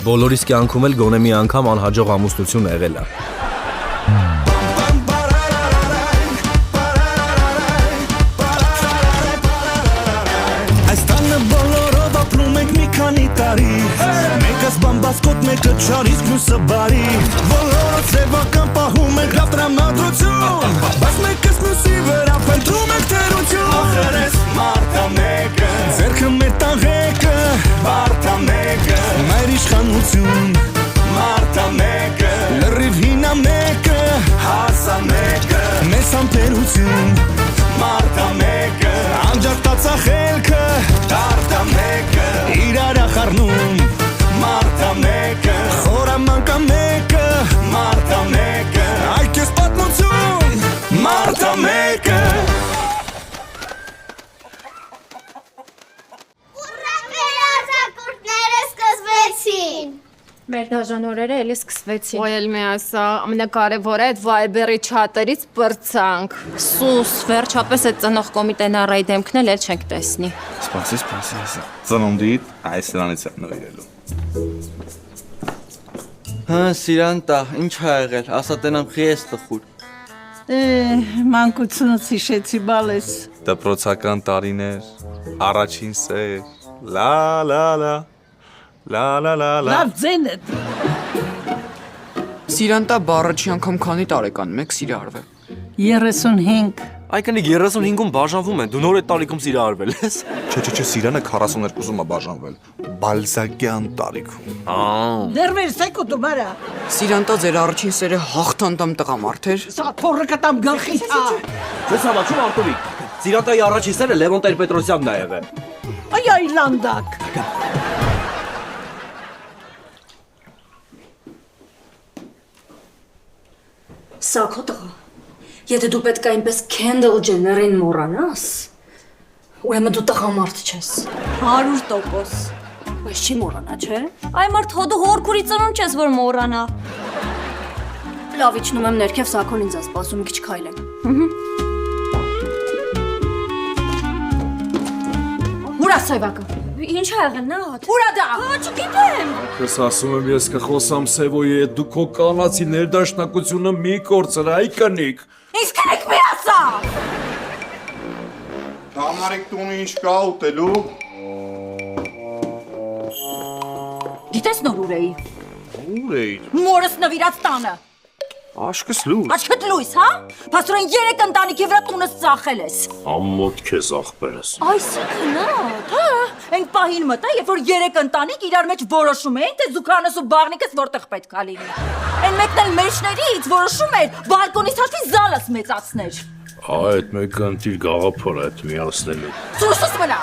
Բոլորիս կյանքում էլ գոնե մի անգամ անհաջող ամուսնություն եղել է։ Այս տանը բոլորով ապրում ենք մի քանի տարի, մեկը սպամբասկոտ, մեկը չարից, մյուսը բարի, բոլորը սևական պահում ենք լավ տրամադրություն, բայց մեկս մյուսի վրա փնտրում ենք թերություն։ Ախր ես մարդա մեկը, ձեռքը մեր տաղեկը, մարդա մեկը, մեր իշխանություն, մարդա մեկը, լրիվ հինա մեկը, հասա մեկը, մեզ համբերություն, մարդա մեկը, անջատացա խելքը, դարտա մեկը, իրար ախառնում, մարդա մեկը, խորամանկա մեկը, մարդա մեկը, այդ ես պատմություն, մարդա մեկը։ Մեր դաժան օրերը էլի սկսվեցին։ Ոյ էլ մի ասա, ամենակարևորը այդ Viber-ի չաթերից պրծանք։ Սուս, վերջապես այդ ծնող կոմիտենարայի դեմքն էլ չենք տեսնի։ Սպասի, ծնունդիդ այս սրանից է նվիրելու։ Հա, Սիրանտա, ինչ ա եղել, ասա տենամ խի ես տխուր։ Մանկությունից հիշեցի բալես։ Դպրոցական տարիներ, առաջին սեր, լա լա լա, լա լա լա լա։ Լավ ձեն է։ Սիրանտա բառը չի անգամ քանի տարեկանում եք սիրարվել։ 35։ Այկնիկ 35-ում բաժանվում են, դու նոր այդ տարիքում սիրահարվել ես։ Չէ, Սիրանը 42-ում է բաժանվել, բալզակյան տարիքում։ Դեռ վերսեք ու դու բարա։ Սիրանտա ձեր առաջին սերը հաղթանդամ տղամարդ էր։ Սա թորը կտամ գլխի թա։ Ձեզ հավաքում Արտուրիկ, Սիրատայի առաջին սերը Լևոն Տեր-Պետրոսյանն է եղել։ Այ այլանդակ։ Սա քո տղա։ Եթե դու պետք է այնպես Քենդլ Ջեներին մոռանաս, ուրեմն դու տղամարդ չես։ 100%։ Բայց չի մոռանա, չէ՞։ Այ մարդ հոդու հորքուրի ծնունդ չես, որ մոռանա։ Լավ, իջնում եմ ներքև, Սաքոն ինձ է սպասում, մի քիչ քայլեմ։ Ուրա Սևակը։ Ինչ ա եղել նա հատ։ Ուրա դա։ Չգիտեմ։ Ես ասում եմ, ես կխոսամ Սևոյի հետ, դու քո կանացի ներդաշնակությունը մի կորցր, այ կնիկ։ Ինձ կնեք մի ասա։ Համարիկ տունը ինչ կա ուտելու։ Գիտես նոր ուր էի։ Ուր էիր։ Մորս նվիրած տանը։ Աշկս լույս։ Աչքդ լույս, հա։ Փաստորեն 3 ընտանիքի վրա տունս ծախել ես։ Ամոթ քեզ աղբերս։ Այսինքն հա, այն պահին մտա, երբ որ 3 ընտանիք իրար մեջ որոշում էին, թե զուգանս ու բաղնիկս որտեղ պետք է լինի։ Այն մեկն էլ մեջներից որոշում էր բալկոնից հաշվի զալս մեծացներ։ Այդ մեկը ընտիր գաղափար այդ միացնելու։ Սուրսս մնա։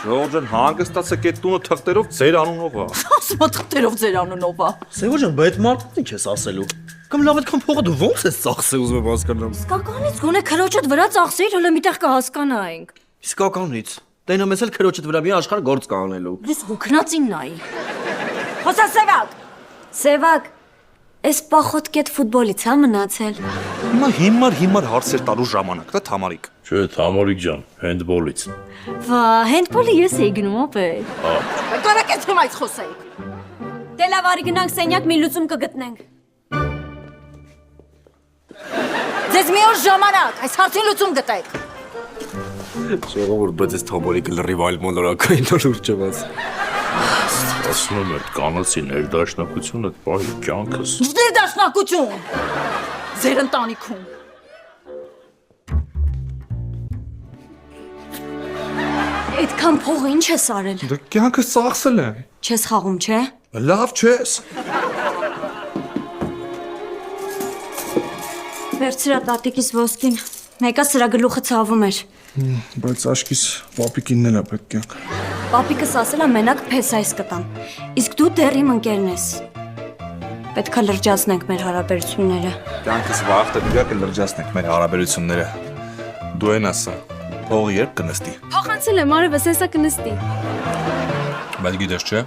Ժողովրդան հանգստացեք այդ տունը թղթերով ձեր անունով է։ Ասում թղթերով ձեր անունով է։ Սևո ջան, բայց մարդն ինչ ես ասելու։ Կամ լավ այդքան փողը դու ոնց ես ծախսել ուզում եմ հասկանամ։ Իսկականից գոնե քրոջդ վրա ծախսեիր, հələ միտեղ կհասկանայինք։ Իսկականից։ Տենա մեզ էլ քրոջդ վրա մի աշխարհ գործ կանելու։ Դες հոգնածին նայի։ Խոսա Սևակ։ Սևակ, այս պախոտկետ ֆուտբոլից հա մնացել։ Հիմար հարցեր տալու ժամանակ, դա Թամարիկ։ Չէ, Թամարիկ ջան, հենդբոլից։ Վա, հենդբոլի ես էի գնում ապեր։ Կարակ ես հիմա այս խոսեիք։ Դե լավ, արի գնանք սենյակ, մի լուծում կգտնենք։ Ձեզ մի օր ժամանակ, այս հարցին լուծում գտեք։ Ժողովուրդ, բայց այս Թամարիկը լրիվ այլ մոլորակային նոր չված։ Ասում եմ, այդ կանացի ներդաշնակությունը պահի կյանքս։ Ներդաշնակություն։ Ձեր ընտանիքում։ Այդքան փողը ինչ ես արել։ Դե կյանքս ծախսել եմ։ Չես խաղում, չէ։ Լավ չես։ Վերցրա տատիկիս ոսկին։ Մեկը սրա գլուխը ցավում էր։ Բայց աշկիս պապիկինն էլ է պետք կյանք։ Պապիկս ասել է մենակ փեսայս կտամ։ Իսկ դու դեռ իմ ընկերն ես։ Պետք է լրջացնենք մեր հարաբերությունները։ Կյանքս վաղ դեպի կլրջացնենք մեր հարաբերությունները։ Դու են ասա, փողը երբ կնստի։ Փոխանցել եմ, արևս հեսա կնստի։ Բայց գիտես չէ,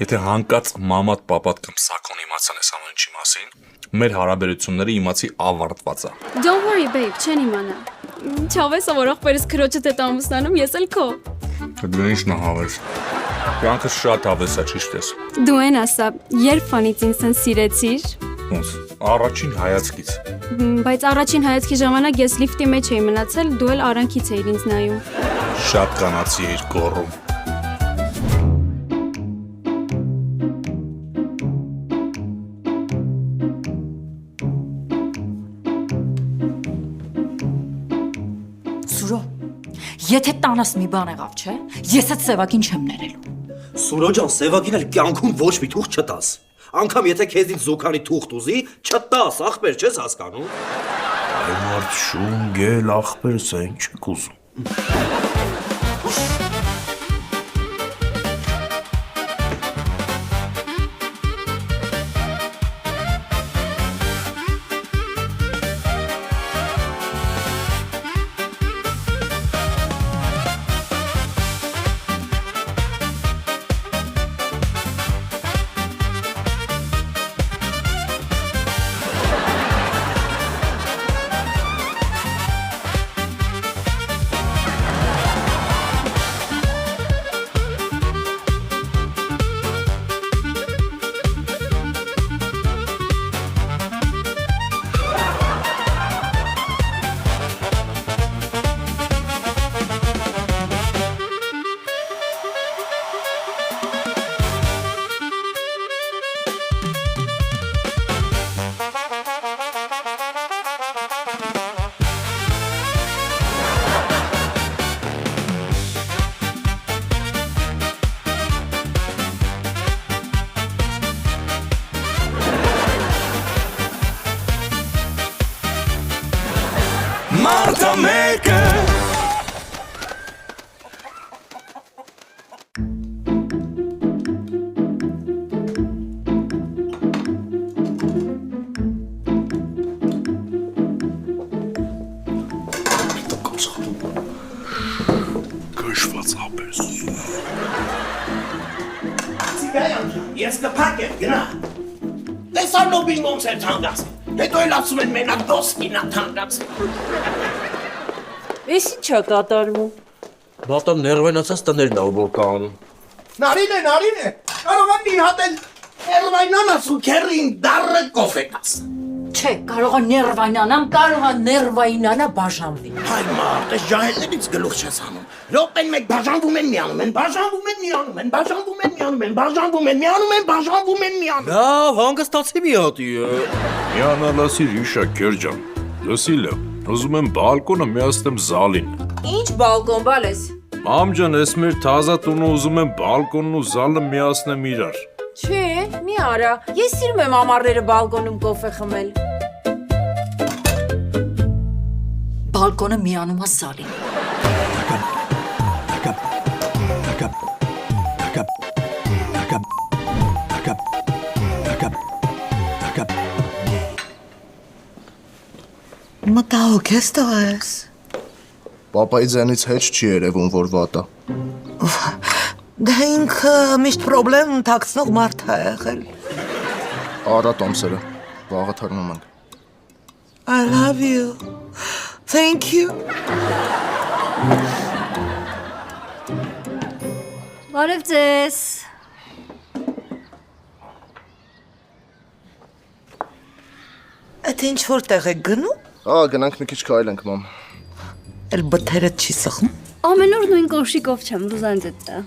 եթե հանկած մամատ, պապատ կամ Սաքոն իմացան այս ամեն ինչի մասին, մեր հարաբերությունները իմացի ավարտված է։ Don't worry babe, չեն իմանա։ Չավես ով ախպերս քրոջդ հետ ամուսնանում, ես էլ քո։ Դու ինչ նահավես։ Կյանքը շատ հավես է, ճիշտ ես։ Դու են ասա, երբ ֆանից ինձ են սիրեցիր։ Ոնց։ Առաջին հայացքից։ Բայց առաջին հայացքի ժամանակ ես լիֆտի մեջ էի մնացել, դու էլ արանքից էիր ինձ նայում։ Շատ կանացի էիր գոռում։ Սուրո, եթե տանաս մի բան եղավ, չէ, ես այդ սևակին չեմ ներելու։ Սուրո ջան, սևակին էլ կյանքում ոչ մի թուղթ չտաս։ Անկամ եթե քեզից զուգանի թուղթ ուզի, չտաս, ախպեր, չես հասկանում։ Այ մարդ շունգել ախպեր, սա ինչ եք ուզում։ Մարդը մեկը Կշված ապես։ Ես կփակեմ, գնա։ Տեսար նոբին ոնց էր թանկացել։ Հետո էլ ասում են մենակ դոսկին է թանկացել։ Էս ինչ է կատարվում։ Բատան ներվայնացած տներն ա որ կանում։ Նարին է։ Կարող եմ մի հատ էլ ներվայնանաս ու քերին դառը կոֆե տաս։ Չէ, կարող է ներվայնանամ, կարող է ներվայնանա բաժանվի։ Հայ մարդ, այս ջահելներից գլուխ չես հանում։ Րոպեն մեկ բաժանվում են միանում են, բաժանվում են միանում են, բաժանվում են միանում են, բաժանվում են միանում են, բաժանվում են միանում։ Լավ, հանգստացի մի հատի։ Միանալասիր Իշակեր ջան։ Լսիլը, ուզում եմ բալկոնը միացնեմ զալին։ Ինչ բալկոն, բալես։ Մամ ջան, ես մեր թազա տունը ուզում եմ բալկոնն ու զալը միացնեմ իրար։ Չէ, մի արա։ Ես սիրում եմ ամառները բալկոնում կոֆե խմել։ Բալկոնը միանում է զալին։ Մտահոգ ես տղես։ Պապայի ձենից հետ չի երևում, որ վատ է։ Դա ինքը միշտ պրոբլեմ թաքցնող մարդ է եղել։ Արա Տոմսերը, վաղը թռնում ենք։ I love you. Thank you. Բարև ձեզ։ Այդ ինչ որտեղ եք գնում։ Գնանք մի քիչ քայլենք, մամ։ Էլ բթերդ չի սխում։ Ամեն օր նույն կոշիկով չեմ բուզանձ դա։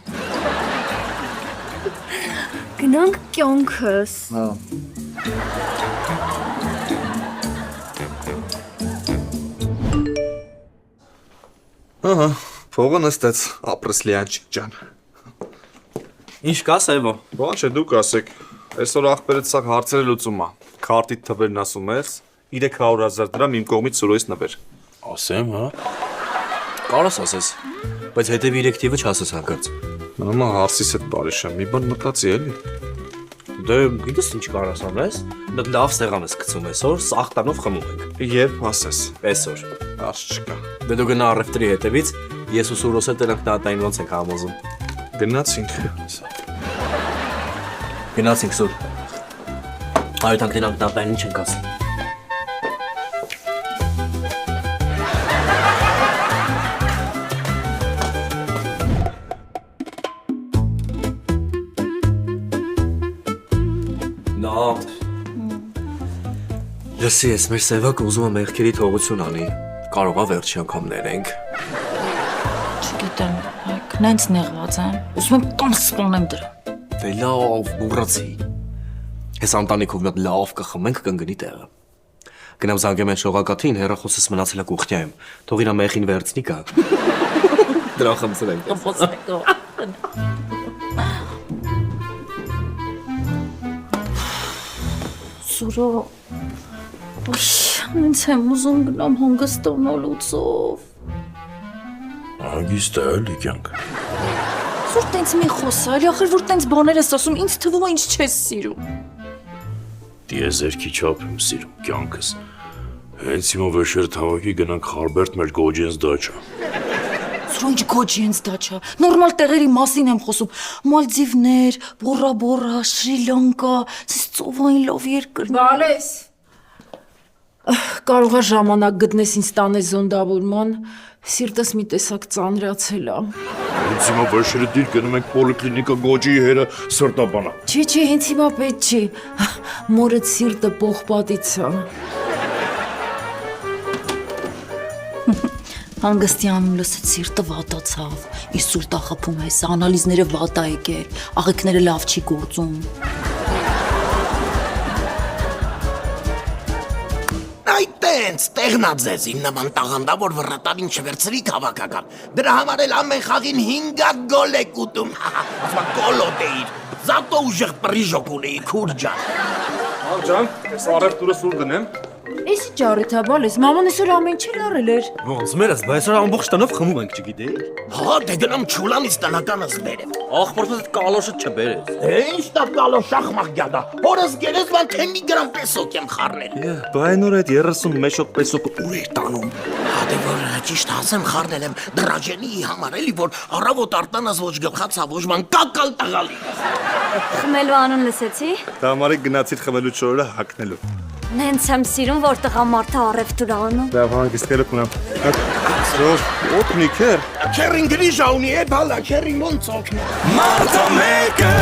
Գնանք կյանքս։ Ահա, փողը նստեց, ապրես լիանչիկ ջան։ Ինչ կա Սևո։ Բան չէ, դուք ասեք։ Այսօր աղբերից սա հարցերը լուծում է։ Քարտիդ թվերն ասում ես, 300,000 դրամ իմ կողմից Սուրոյից նվեր։ Ասեմ, հա։ Կարաս ասես, բայց հետևի դիրեկտիվը չասես հանկարծ։ Նամա հարսիս հետ բարիշ եմ, մի բան մտածի էլի։ Դե գիտես ինչ կարաս անես։ Լավ սեղան ես գցում այսօր, սախտանով խմում ենք։ Երբ ասես։ Այսօր։ Արժ չկա։ Դե դու գնա առևտրի հետևից, ես ու Սուրոսը տենանք նատային ոնց ենք համոզում։ Գնացինք։ Գնացինք Սուր։ Այո, տանք տենանք նատային ինչ ենք ասում։ Նա Լսի, ես մեր սևակը ուզում է մեղքերի թողություն անի։ Կարող է վերջի անգամ ներենք։ Չգիտեմ, նենց նեղված եմ։ Ուզում եմ կամ սպանեմ դրա։ Դե լավ, մուրացի։ Ես անտանիքով մի հատ լավ կխմենք կընկնի տեղը։ Գնամ զանգեմ այն շողակաթին, հեռախոսս մնացել է կուխնյայում։ Թող իրա մեղին վերցնի կա։ Դրա խմցրենք։ Սուրո, ինձ եմ ուզում գնամ հանգստանալուцով։ Հանգիստ է էլի կյանքը։ Որ տենց մի խոսալ, ախր որ տենց բաներ ես ասում, ինձ թվում է ինձ չես սիրում։ Դիեզերքի չափ եմ սիրում կյանքս։ Հենց հիմա վերջեր թավակի գնանք Խարբերտ մեր Գոջենս դաչա։ Սուրո ինչ Գոջենս դաչա, նորմալ տեղերի մասին եմ խոսում։ Մալդիվներ, Բորա Բորա, Շրի Լանկա, ծովային լավ երկրներ։ Բալես։ Կարող է ժամանակ գտնես ինձ տանես զոնդավորման, սիրտս մի տեսակ ծանրացել է։ Հենց հիմա վերջերը դիր գնում ենք պոլիկլինիկա Գոջիի հերը սրտաբանա։ Չի, հենց հիմա պետք չի։ Մորդ սիրտը պողպատից է։ Հանգստյանում լսեց սիրտը վատացավ, իսուլտա խփում է, անալիզները վատ ա եկել, աղիքները լավ չի գործում։ Այտենց, տեղնաձեզ իմ նման տաղանդավոր վռատանին չվերցրի քաղաքական։ Դրա համար էլ ամեն խաղին 5 գոլ եք ուտում։ Ասма գոլոտ էիր։ Զատո ուժեղ պրիժոկ ունեի քուր ջան։ Ջան, ես արևտուրը սուր դնեմ։ Էս ի ճարիթ է, Բալես, մաման այսօր ամեն ինչ լարել էր։ Ոնց մերս, բայց այսօր ամբողջ տնով խմում ենք, չգիտեի։ Հա, դե գնամ չուլանից տնականս բերեմ։ Աղբորս այդ կալոշը չբերես։ Ինչ տա կալոշ ախմաղ հորս գերեզման թե մի գրամ պեսոկ եմ խառնել։ Բա այն օր այդ 30 մեշոկ պեսոկը ուր էր տանում։ Հա, դե որ ճիշտ ասեմ խառնել եմ դրաջենի համար էլի, որ առավոտ արտանաս ոչ գլխացա, ոչ ման կակալ տղալի։ Խմելու անուն լսեցի։ Դա համարի գնացիր խմելու չորը հակնելու։ Նենց եմ սիրում, որ տղամարդը առևտուր անում։ Դա հանգստերը կունամ։ Սրոր, օտնիքեր։ Քերին գրիժա ունի է, բալա, քերին ոնց օգնի։ Մարդը մեկը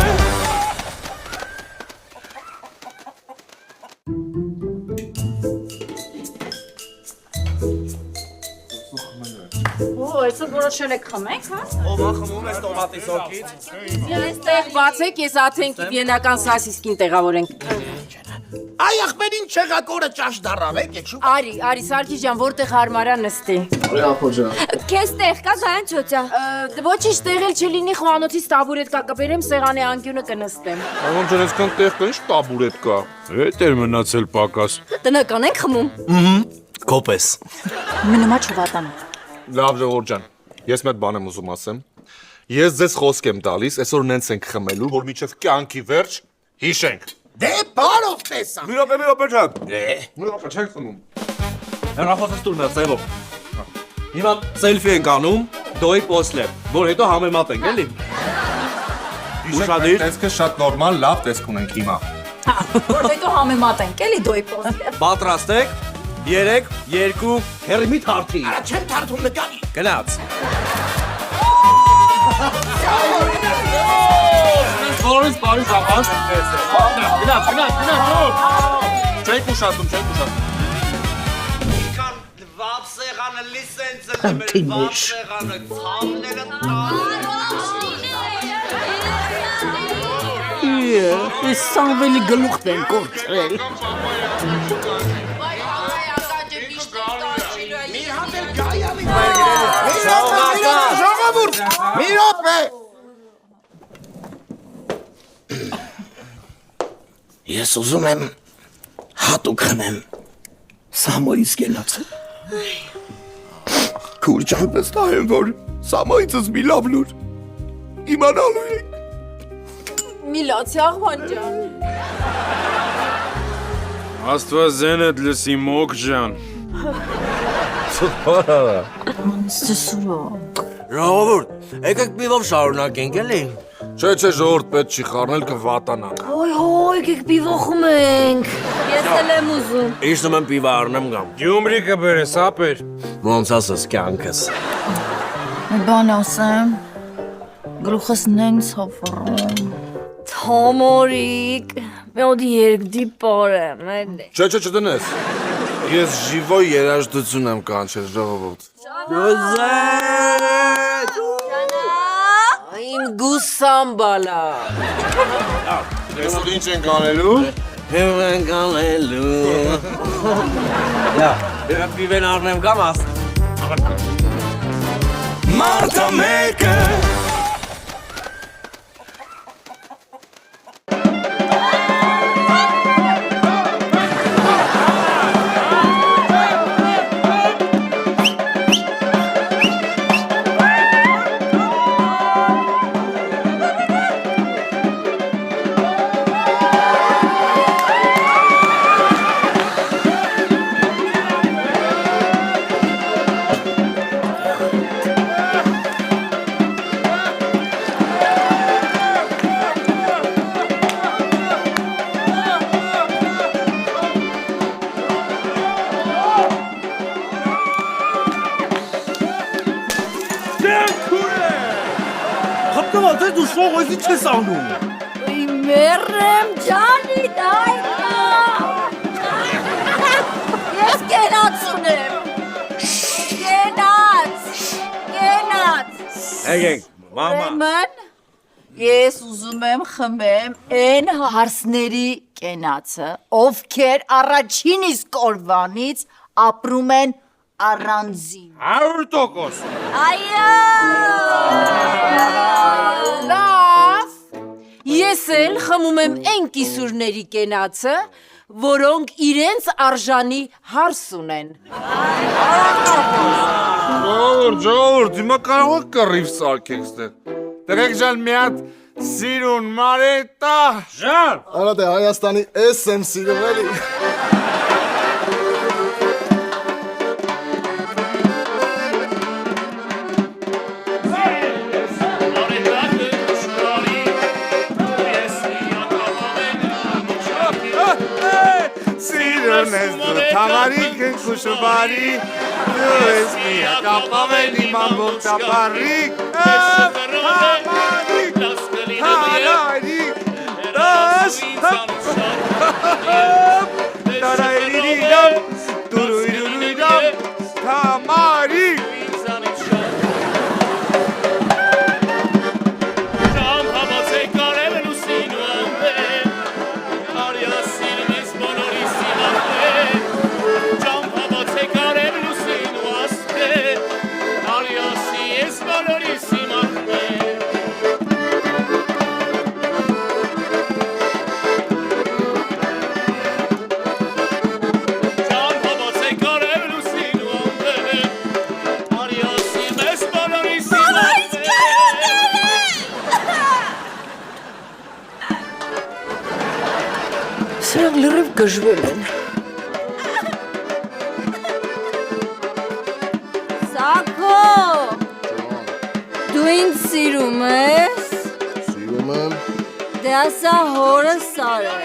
Այսօր որոշել եք խմենք, հա։ Ով խմում ես տոմատի սոկից։ Ես տեղ բացեք, ես աթենքի վիենական սասիսկին տեղավորենք։ Այ ախպերին չեղակորը ճաշ դարավ եք եք շուտ։ Արի, Սարգիս ջան, որտեղ հարմարա նստի։ Արի ապոջան։ Քեզ տեղ կա զայն ծոցա։ Ոչինչ տեղել չլինի, խոհանոցից տաբուրետ կա կբերեմ, սեղանի անկյունը կնստեմ։ Անում ջան, այսքան տեղ կա, ինչ տաբուրետ կա։ Հետ էր մնացել պակաս։ Տնական ենք խմում։ Կոպես։ Մնումա չվատան։ Լավ ժողովուրդ ջան, ես մեկ բան եմ ուզում ասեմ։ Ես ձեզ խոսք եմ տալիս, այսօր նենց ենք խմելու, որ մինչև կյանքի վերջ հիշենք։ Դե բարով տեսա։ Մի րոպե ջան։ Մի րոպե չենք խմում։ Հեռախոսս տուր մեր ծևով։ Հիմա սելֆի ենք անում, դոյ պոսլե, որ հետո համեմատենք, էլի։ Ուշադիր։ Տեսքը շատ նորմալ, լավ տեսք ունենք հիմա։ Որ հետո համեմատենք, էլի դոյ պոստը։ Պատրաստ եք։ 3, 2, հերի մի թարթի։ Արա չեմ թարթում նկարի։ Գնաց։ Բոլորից բարի շաբաթ։ Գնաց։ Չեք ուշացում։ Ինքան վապ սեղանը լիսենցը դեմել, վապ սեղանը ցավները Ես սամվելի գլուխտ են կորցրել։ Ժողովուրդ, մի րոպե։ Ես ուզում եմ հատուկ խմեմ Սամոյից գնացել։ Քուր ջան վստահ եմ, որ Սամոյիցս մի լավ լուր իմանալու եք։ Միլացի աղվան ջան։ Աստված զենդ լսի մոկ ջան։ Սուրո։ Ժողովուրդ, եկեք պիվով շարունակենք, էլի։ Չէ, ժողովուրդ պետք չի խառնել կվատանանք։ Ոյ, եկեք պիվո խմենք։ Ես էլ եմ ուզում։ Իշտում եմ պիվա առնեմ գամ։ Գյումրի կբերես, ապեր։ Ոնց ասես կյանքս։ Մի բան ասեմ, գլուխս նենց հոֆռում։ Համորիկ, մոտ երկդի պարեմ, էլի։ Չէ, չտնես։ Ես ժիվոյ երաժշտություն եմ կանչել, ժողովուրդ։ Իմ գուսամբալա։ Ես ինչ ենք անելու։ Հեմ ենք անելու։ Դրա պիվեն առնեմ կամ աս։ Մարդը մեկը Հապտավաց դու շողոյզի չես անում։ Մերեմ ջանի դայնա։ Ես կենաց ունեմ։ Կենաց։ Եկեք, մամա։ Ուրեմն ես ուզում եմ խմեմ այն հարսների կենացը, ովքեր առաջին իսկ օրվանից ապրում են առանձին։ 100%։ Այո։ Լավ։ Ես էլ խմում եմ այն կիսուրների կենացը, որոնք իրենց արժանի հարս ունեն։ Ժողովուրդ, հիմա կարող եք կռիվ սարքեք ստեղ։ Տղեկ ջան, մի հատ սիրուն մարետա։ Ժան։ Արա դե Հայաստանի էս եմ սիրում էլի։ Սիրուն ես դու, թամարիկ են կուշուբարի, դու ես միակ ապավել իմ ամբողջ ապարիկ, թամարիկ, թալարիկ, դաշ, տարայրիրիդամ, դուրույրույրույրամ, թամարիկ, Սրանք լրիվ գժվել են։ Սակո, դու ինձ սիրում ես։ Սիրում եմ։ Դե ասա հորը սար է։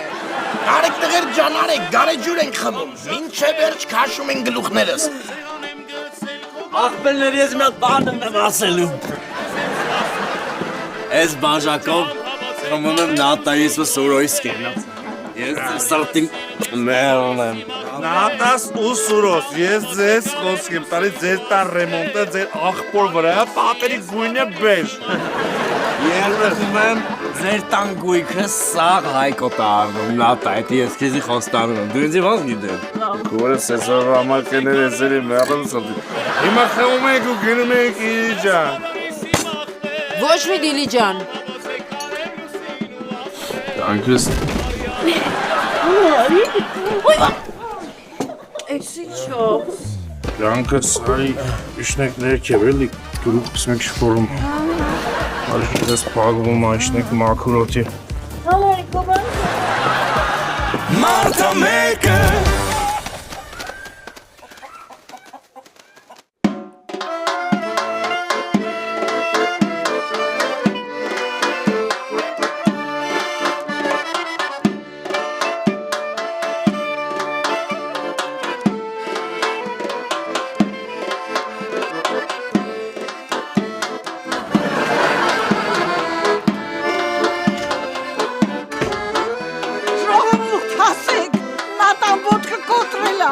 Արեք տղեր ջան, արեք, գարեջուր ենք խմում։ Մինչև վերջ քաշում են գլուխներս։ Ախպերներ ես մի հատ բան եմ ասելու։ Ես բաժակով խմում եմ նատայիս ու սուրոյս կենաց։ Ես սարտին մերն եմ։ նատաս ու սուրոս, ես ձեզ խոսք եմ տալի ձեր տան ռեմոնտը ձեր աղբոր վրա, պատերի գույնը բեժ։ Երբում եմ ձեր տան գույքը սաղ հայկոտ առնում, նատա, էդ ես քեզի խոստանում եմ, դու ինձի ոնց գիտեմ։ Քուրս ես ռամակեներ ես էլի մերն սրտի։ Հիմա խմում եք ու գնում եք իջան։ Ոչ մի դիլիջան։ Dankeschön. Էսիչոս։ Danke, sei իշնեք ներքև էլի դուրս մեկ շփորում։ Այս փակվում իշնեք մակրոթի։ Համարիկովան։ Մարդը մեկը Նատան ոտքը կոտրել է։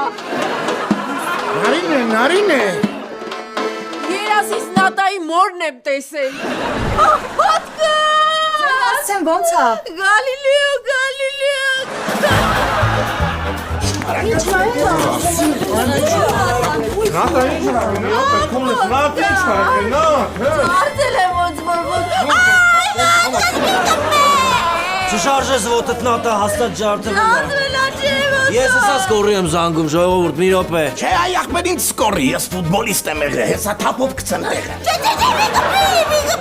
Նարինե։ Երասից Նատայի մորն եմ տեսել։ Ոտքը։ Ասեմ ո՞նց է։ Գալիլեո։ Արտել եմ ոնց Չշարժես ոտըտ նատա հաստատ ջարդել Ես ասաս կորի եմ զանգում ժողովուրդ մի րոպե Չէ, այ ախմեր ինձ սկորի, ես ֆուտբոլիստ եմ եղել, հեսա թափով կցեմ տեղը։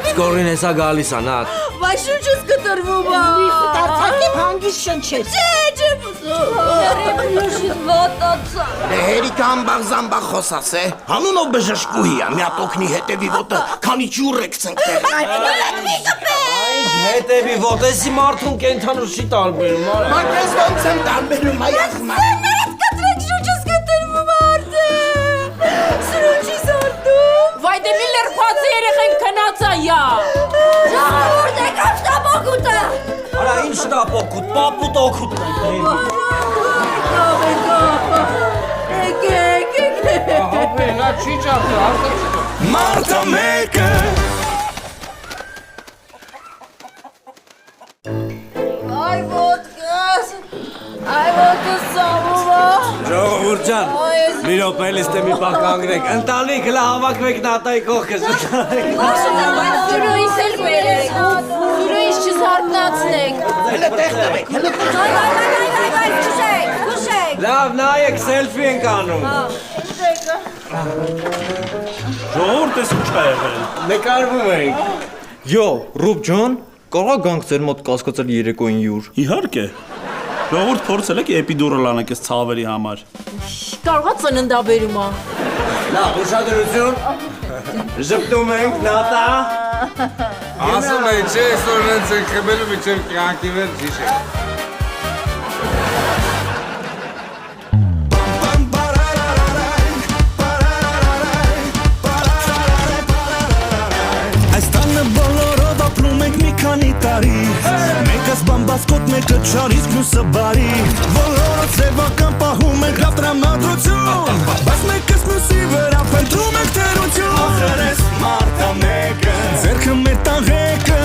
Սկորին հեսա գալիս ա նատ Վայ շուրջս կտրվում ա։ Դարձակի հանգիստ շնչեց։ Չեմ ուզում։ Ոտացա։ Դե հերիքը ամբաղ զամբաղ խոսաս է, հանունով բժշկուհի ա, մի հատ օգնի հետևի ոտը, քանի ջուր է կցենք տեղը։ Հետևի ոտ, եսի մարդուն կենթանուր չի տարբերում Մարդես ոնց եմ տարբերում, այ ախմար։ Սերներդ կտրեք շուրջս կտրվում արդե։ Սրունչիս արդում։ Վայ դե մի լրպացի երեխեն քնացա յա։ Ժողովուրդ եկավ տապոկուտը։ Արա ինչ տապոկուտ, պապուտ օկուտ Հապե, նա չի ճարտը, արդը չի։ Մարտա մեկը Այ ոտքս, այ ոտքս սամուվա։ Ժողովուրդ ջան, մի րոպե լիստե մի պահ կանգնեք, ընտանիք հլա հավաքվեք նատայի կողքս Սուրույս էլ բերեք, սուրույս չզարմնացնեք։ Հələ տեղ տվեք, հələ Քուշեք։ Լավ, նայեք, սելֆի ենք անում Ժողովուրդ ես ինչ ա եղել։ Նկարվում ենք Յո, Ռուբ ջան, կարող գանք ձեր մոտ կասկածել երեկոյին յուր։ Իհարկե։ Ժողովուրդ փորձել եք էպիդուրալ անեք այս ցավերի համար։ Կարողա ծննդաբերում ա։ Լավ, ուշադրություն Ժպտում ենք, նատա Ասում է, չէ, այսօր նենց են խմելու միջև կյանքի վեր ճիշ է։ Քանի տարի Մեկս բամբասկոտ, մեկը չարից, մյուսը բարի Բոլորը ծևական պահում ենք լավ տրամադրություն Բայց մեկս մյուսի վրա փնտրում ենք թերություն Ախր ես մարդա մեկը Ձերքը մեր տաղեկը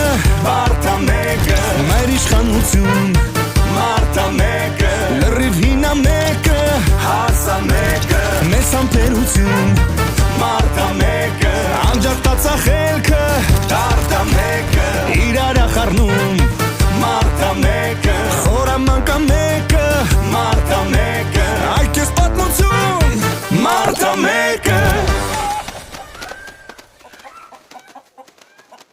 Մարդա մեկը Մայր իշխանություն Մարդա մեկը Լրիվ հինա մեկը Հասա մեկը Մեզ ամպերություն Մարդա մեկը Անջատացա խելքը Տարտա մեկը Իրար ախարնում Մարդա մեկը Խորամանկա մեկը Մարդա